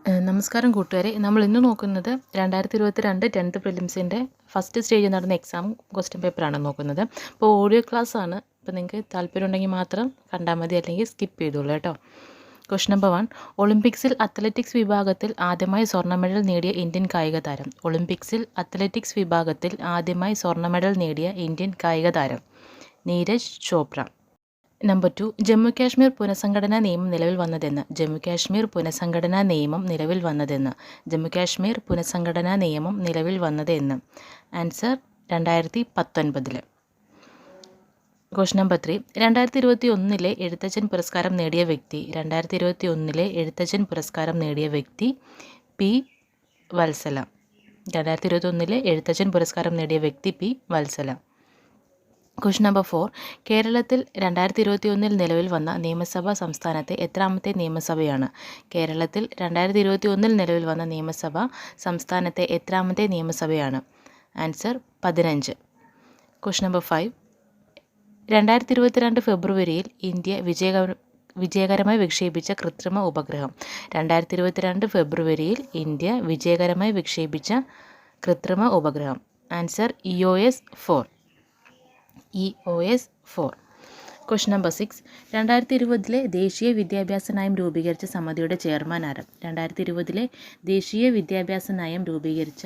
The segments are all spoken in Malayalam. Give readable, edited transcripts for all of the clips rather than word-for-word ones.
നമസ്കാരം കൂട്ടുകാരെ. നമ്മൾ ഇന്ന് നോക്കുന്നത് 2022 10th പ്രിലിംസിൻ്റെ ഫസ്റ്റ് സ്റ്റേജിൽ നടന്ന എക്സാം ക്വസ്റ്റ്യൻ പേപ്പറാണ് നോക്കുന്നത്. അപ്പോൾ ഓഡിയോ ക്ലാസ് ആണ്. അപ്പോൾ നിങ്ങൾക്ക് താല്പര്യം ഉണ്ടെങ്കിൽ മാത്രം കണ്ടാൽ മതി, അല്ലെങ്കിൽ സ്കിപ്പ് ചെയ്തോളൂ കേട്ടോ. Question number 1. ഒളിമ്പിക്സിൽ അത്ലറ്റിക്സ് വിഭാഗത്തിൽ ആദ്യമായി സ്വർണ്ണ മെഡൽ നേടിയ ഇന്ത്യൻ കായിക താരം. ഒളിമ്പിക്സിൽ അത്ലറ്റിക്സ് വിഭാഗത്തിൽ ആദ്യമായി സ്വർണ്ണ മെഡൽ നേടിയ ഇന്ത്യൻ കായിക താരം നീരജ് ചോപ്ര. നമ്പർ 2. ജമ്മു കാശ്മീർ പുനഃസംഘടനാ നിയമം നിലവിൽ വന്നതെന്ന്. ജമ്മു കാശ്മീർ പുനഃസംഘടനാ നിയമം നിലവിൽ വന്നതെന്ന്. ജമ്മു കാശ്മീർ പുനഃസംഘടനാ നിയമം നിലവിൽ വന്നതെന്ന്. ആൻസർ 2019. Question number 3. 2021 എഴുത്തച്ഛൻ പുരസ്കാരം നേടിയ വ്യക്തി. 2021 എഴുത്തച്ഛൻ പുരസ്കാരം നേടിയ വ്യക്തി പി വത്സല. 2021 എഴുത്തച്ഛൻ പുരസ്കാരം നേടിയ വ്യക്തി പി വത്സല. Question number 4. കേരളത്തിൽ 2021 നിലവിൽ വന്ന നിയമസഭ സംസ്ഥാനത്തെ എത്രാമത്തെ നിയമസഭയാണ്? കേരളത്തിൽ 2021 നിലവിൽ വന്ന നിയമസഭ സംസ്ഥാനത്തെ എത്രാമത്തെ നിയമസഭയാണ്? ആൻസർ 15. Question number 5. 2022 ഫെബ്രുവരിയിൽ ഇന്ത്യ വിജയകരമായി വിക്ഷേപിച്ച കൃത്രിമ ഉപഗ്രഹം. 2022 ഫെബ്രുവരിയിൽ ഇന്ത്യ വിജയകരമായി വിക്ഷേപിച്ച കൃത്രിമ ഉപഗ്രഹം. Answer EOS 4. EOS 4. Question number 6. 2020 ദേശീയ വിദ്യാഭ്യാസ നയം രൂപീകരിച്ച സമിതിയുടെ ചെയർമാൻ ആര്? 2020 ദേശീയ വിദ്യാഭ്യാസ നയം രൂപീകരിച്ച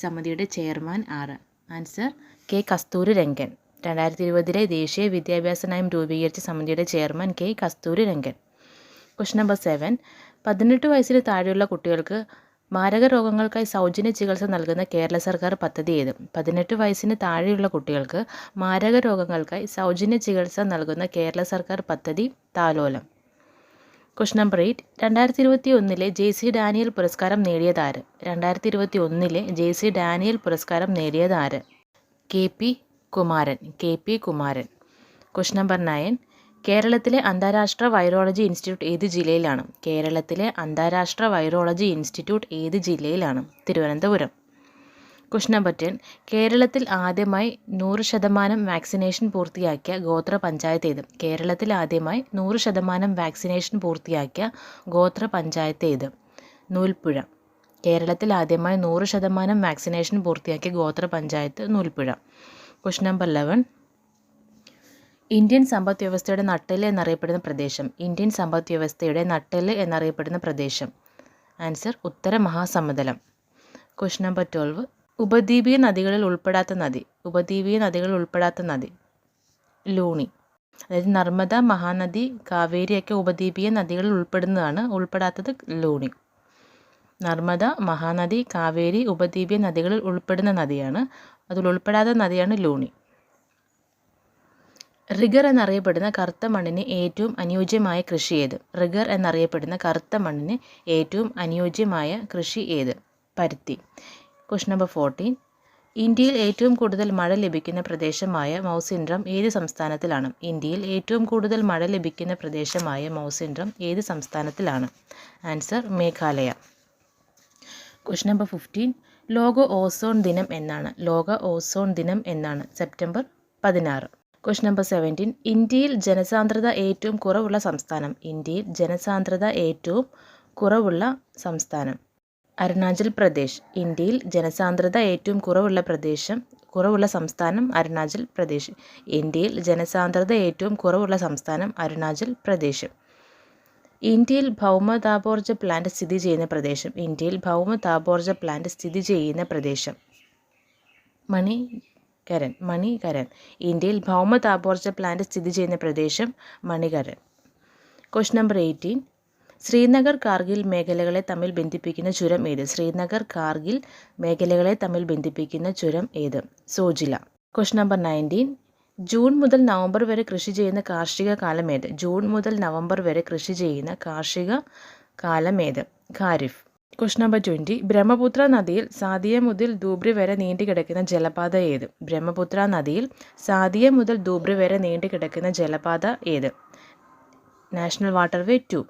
സമിതിയുടെ ചെയർമാൻ ആര്? Answer K Kasturirangan. 2020 ദേശീയ വിദ്യാഭ്യാസ നയം രൂപീകരിച്ച സമിതിയുടെ chairman K Kasturirangan. Question number 7. 18 വയസ്സിന് താഴെയുള്ള കുട്ടികൾക്ക് മാരക രോഗങ്ങൾക്കായി സൗജന്യ ചികിത്സ നൽകുന്ന കേരള സർക്കാർ പദ്ധതി ഏത്? 18 വയസ്സിന് താഴെയുള്ള കുട്ടികൾക്ക് മാരക രോഗങ്ങൾക്കായി സൗജന്യ ചികിത്സ നൽകുന്ന കേരള സർക്കാർ പദ്ധതി താലോലം. Question number 8. 2021 JC ഡാനിയൽ പുരസ്കാരം നേടിയതാര്? 2021 JC ഡാനിയൽ പുരസ്കാരം നേടിയതാര്? KP Kumaran. KP Kumaran. Question number 9. കേരളത്തിലെ അന്താരാഷ്ട്ര വൈറോളജി ഇൻസ്റ്റിറ്റ്യൂട്ട് ഏത് ജില്ലയിലാണ്? കേരളത്തിലെ അന്താരാഷ്ട്ര വൈറോളജി ഇൻസ്റ്റിറ്റ്യൂട്ട് ഏത് ജില്ലയിലാണ്? തിരുവനന്തപുരം. Question number 10. കേരളത്തിൽ ആദ്യമായി 100% വാക്സിനേഷൻ പൂർത്തിയാക്കിയ ഗോത്ര പഞ്ചായത്ത് ഏത്? കേരളത്തിൽ ആദ്യമായി 100% വാക്സിനേഷൻ പൂർത്തിയാക്കിയ ഗോത്ര പഞ്ചായത്ത് ഏത്? നൂൽപ്പുഴ. കേരളത്തിൽ ആദ്യമായി 100% വാക്സിനേഷൻ പൂർത്തിയാക്കിയ ഗോത്ര panchayat Noolpuzha. Question number 11. Indian സമ്പദ് വ്യവസ്ഥയുടെ നട്ടെല്ല് എന്നറിയപ്പെടുന്ന പ്രദേശം. ഇന്ത്യൻ സമ്പദ് വ്യവസ്ഥയുടെ നട്ടെല്ല് എന്നറിയപ്പെടുന്ന പ്രദേശം. ആൻസർ ഉത്തര മഹാസമതലം. Question number 12. ഉപദ്വീപീയ നദികളിൽ ഉൾപ്പെടാത്ത നദി. ഉപദ്വീപീയ നദികളിൽ ഉൾപ്പെടാത്ത നദി ലൂണി. അതായത് നർമ്മദ, മഹാനദി, കാവേരിയൊക്കെ ഉപദ്വീപീയ നദികളിൽ ഉൾപ്പെടുന്നതാണ്. ഉൾപ്പെടാത്തത് ലൂണി. നർമ്മദ, മഹാനദി, കാവേരി ഉപദ്വീപീയ നദികളിൽ ഉൾപ്പെടുന്ന നദിയാണ്. അതിൽ ഉൾപ്പെടാത്ത നദിയാണ് ലൂണി. റിഗർ എന്നറിയപ്പെടുന്ന കറുത്ത മണ്ണിന് ഏറ്റവും അനുയോജ്യമായ കൃഷി ഏത്? റിഗർ എന്നറിയപ്പെടുന്ന കറുത്ത മണ്ണിന് ഏറ്റവും അനുയോജ്യമായ കൃഷി ഏത്? പരുത്തി. Question number 14. ഇന്ത്യയിൽ ഏറ്റവും കൂടുതൽ മഴ ലഭിക്കുന്ന പ്രദേശമായ മൗസിൻഡ്രം ഏത് സംസ്ഥാനത്തിലാണ്? ഇന്ത്യയിൽ ഏറ്റവും കൂടുതൽ മഴ ലഭിക്കുന്ന പ്രദേശമായ മൗസിൻഡ്രം ഏത് സംസ്ഥാനത്തിലാണ്? ആൻസർ മേഘാലയ. Question number 15. ലോക ഓസോൺ ദിനം എന്നാണ്? ലോക ഓസോൺ ദിനം എന്നാണ്? സെപ്റ്റംബർ 16. Question number 17. ഇന്ത്യയിൽ ജനസാന്ദ്രത ഏറ്റവും കുറവുള്ള സംസ്ഥാനം. ഇന്ത്യയിൽ ജനസാന്ദ്രത ഏറ്റവും കുറവുള്ള സംസ്ഥാനം അരുണാചൽ പ്രദേശ്. ഇന്ത്യയിൽ ജനസാന്ദ്രത ഏറ്റവും കുറവുള്ള സംസ്ഥാനം അരുണാചൽ പ്രദേശ്. ഇന്ത്യയിൽ ജനസാന്ദ്രത ഏറ്റവും കുറവുള്ള സംസ്ഥാനം അരുണാചൽ പ്രദേശ്. ഇന്ത്യയിൽ ഭൗമതാപോർജ്ജ പ്ലാന്റ് സ്ഥിതി ചെയ്യുന്ന പ്രദേശം. ഇന്ത്യയിൽ ഭൗമതാപോർജ്ജ പ്ലാന്റ് സ്ഥിതി ചെയ്യുന്ന പ്രദേശം മണികരൻ. ഇന്ത്യയിൽ ഭൗമതാപോർജ്ജ പ്ലാന്റ് സ്ഥിതി ചെയ്യുന്ന പ്രദേശം മണികരൻ. Question number 18. ശ്രീനഗർ കാർഗിൽ മേഖലകളെ തമ്മിൽ ബന്ധിപ്പിക്കുന്ന ചുരം ഏത്? ശ്രീനഗർ കാർഗിൽ മേഖലകളെ തമ്മിൽ ബന്ധിപ്പിക്കുന്ന ചുരം ഏത്? സോജില. Question number 19. ജൂൺ മുതൽ നവംബർ വരെ കൃഷി ചെയ്യുന്ന കാർഷിക കാലം ഏത്? ജൂൺ മുതൽ നവംബർ വരെ കൃഷി ചെയ്യുന്ന കാർഷിക കാലം ഏത്? ഖാരിഫ്. Question number 20. ബ്രഹ്മപുത്ര നദിയിൽ സാദിയ മുതൽ ധൂബ്രി വരെ നീണ്ടുകിടക്കുന്ന ജലപാത ഏത്? ബ്രഹ്മപുത്ര നദിയിൽ സാദിയ മുതൽ ധൂബ്രി വരെ നീണ്ടുകിടക്കുന്ന ജലപാത ഏത്? National waterway 2.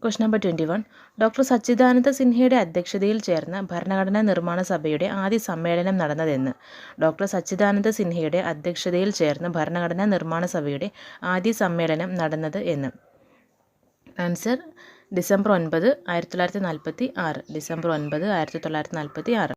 Question number 21. Doctor Sachchidananda സിൻഹയുടെ അധ്യക്ഷതയിൽ ചേർന്ന ഭരണഘടനാ നിർമ്മാണ സഭയുടെ ആദ്യ സമ്മേളനം നടന്നതെന്ന്? ഡോക്ടർ സച്ചിദാനന്ദ സിൻഹയുടെ അധ്യക്ഷതയിൽ ചേർന്ന ഭരണഘടനാ നിർമ്മാണ സഭയുടെ ആദ്യ സമ്മേളനം നടന്നത് എന്ന്? Answer December 9, 1946. ഡിസംബർ 9, 1946.